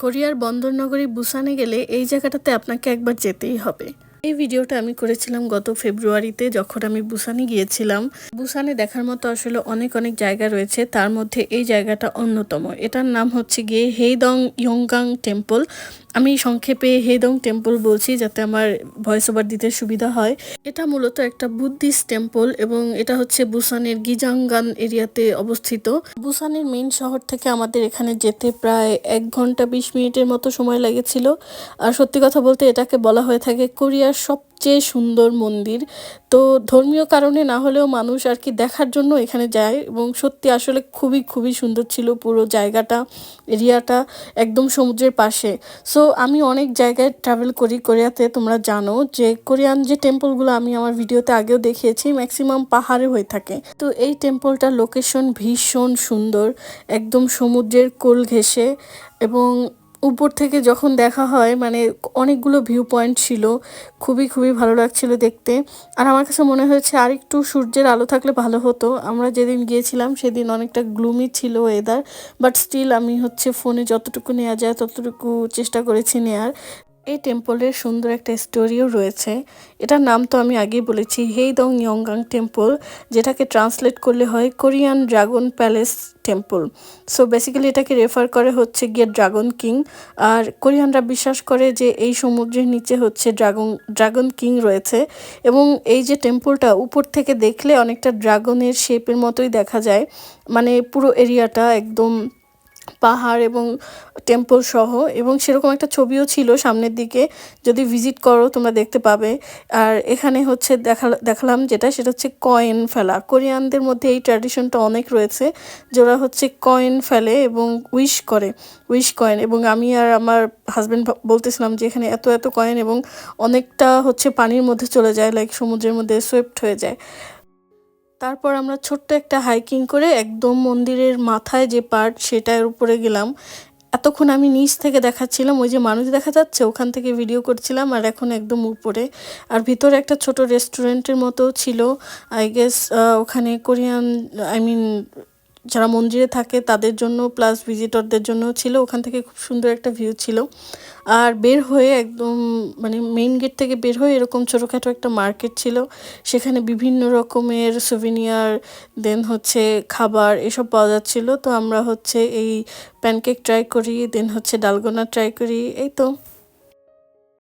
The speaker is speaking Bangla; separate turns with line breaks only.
কোরিয়ার বন্দরনগরী বুসানে গেলে এই জায়গাটাতে আপনাকে একবার যেতেই হবে। এই ভিডিওটা আমি করেছিলাম গত ফেব্রুয়ারিতে, যখন আমি বুসানে গিয়েছিলাম। বুসানে দেখার মতো আসলে অনেক অনেক জায়গা রয়েছে, তার মধ্যে এই জায়গাটা অন্যতম। এটার নাম হচ্ছে গিয়ে হেইদং ইয়ংগাং টেম্পল। আমি সংক্ষেপে হেইদং টেম্পল বলছি যাতে আমার ভয়েস ওভার দিতে সুবিধা হয়। এটা মূলত একটা বুদ্ধিস্ট টেম্পল এবং এটা হচ্ছে বুসানের গিজাংগান এরিয়াতে অবস্থিত। বুসানের মেইন শহর থেকে আমাদের এখানে যেতে প্রায় 1 ঘন্টা 20 মিনিটের মতো সময় লেগেছিল। আর সত্যি কথা বলতে এটাকে বলা হয়ে থাকে কোরিয়ার সবচেয়ে সুন্দর মন্দির। তো ধর্মীয় কারণে না হলেও মানুষ আর কি দেখার জন্য এখানে যায়, এবং সত্যি আসলে খুবই খুবই সুন্দর ছিল পুরো জায়গাটা, এরিয়াটা একদম সমুদ্রের পাশে। সো আমি অনেক জায়গায় ট্রাভেল করি কোরিয়াতে। তোমরা জানো যে কোরিয়ান যে টেম্পলগুলো আমি আমার ভিডিওতে আগেও দেখিয়েছি ম্যাক্সিমাম পাহাড়ে হয়ে থাকে। তো এই টেম্পলটার লোকেশন ভীষণ সুন্দর, একদম সমুদ্রের কোল ঘেঁষে, এবং উপর থেকে যখন দেখা হয় মানে অনেকগুলো ভিউ পয়েন্ট ছিল, খুবই খুবই ভালো লাগছিল দেখতে। আর আমার কাছে মনে হয়েছে আর একটু সূর্যের আলো থাকলে ভালো হতো। আমরা যেদিন গিয়েছিলাম সেদিন অনেকটা গ্লুমি ছিল ওয়েদার, বাট স্টিল আমি হচ্ছে ফোনে যতটুকু নেওয়া যায় ততটুকু চেষ্টা করেছি নেয়ার। এই টেম্পলের সুন্দর একটা স্টোরিও রয়েছে। এটার নাম তো আমি আগেই বলেছি, হেইদং ইয়ংগাং টেম্পল, যেটাকে ট্রান্সলেট করলে হয় Korean dragon palace temple. So basically এটাকে রেফার করে হচ্ছে গিয়ে ড্রাগন কিং। আর কোরিয়ানরা বিশ্বাস করে যে এই সমুদ্রের নিচে হচ্ছে ড্রাগন কিং রয়েছে, এবং এই যে টেম্পলটা উপর থেকে দেখলে অনেকটা ড্রাগনের শেপের মতোই দেখা যায়। মানে পুরো এরিয়াটা একদম পাহাড় এবং টেম্পল সহ, এবং সেরকম একটা ছবিও ছিল সামনের দিকে, যদি ভিজিট করো তোমরা দেখতে পাবে। আর এখানে হচ্ছে দেখালাম যেটা, সেটা হচ্ছে কয়েন ফেলা। কোরিয়ানদের মধ্যে এই ট্র্যাডিশনটা অনেক রয়েছে, যে ওরা হচ্ছে কয়েন ফেলে এবং উইশ কয়েন। এবং আমি আর আমার হাজব্যান্ড বলতেছিলাম যে এখানে এত এত কয়েন, এবং অনেকটা হচ্ছে পানির মধ্যে চলে যায়, লাইক সমুদ্রের মধ্যে সোয়েপ্ট হয়ে যায়। তারপর আমরা ছোট্ট একটা হাইকিং করে একদম মন্দিরের মাথায় যে পার্ট সেটার উপরে গেলাম। এতক্ষণ আমি নিচ থেকে দেখাচ্ছিলাম, ওই যে মানুষ দেখা যাচ্ছে ওখান থেকে ভিডিও করছিলাম, আর এখন একদম উপরে। আর ভিতরে একটা ছোট রেস্টুরেন্টের মতো ছিল, আই গেস ওখানে কোরিয়ান, আই মিন যারা মন্দিরে থাকে তাদের জন্য প্লাস ভিজিটরদের জন্য ছিল। ওখান থেকে খুব সুন্দর একটা ভিউ ছিল। আর বের হয়ে একদম মানে মেইন গেট থেকে বের হয়ে এরকম ছোটোখাটো একটা মার্কেট ছিল, সেখানে বিভিন্ন রকমের সুভিনিয়ার, দেন হচ্ছে খাবার এসব পাওয়া যাচ্ছিলো। তো আমরা হচ্ছে এই প্যানকেক ট্রাই করি, দেন হচ্ছে ডালগোনা ট্রাই করি, এই তো।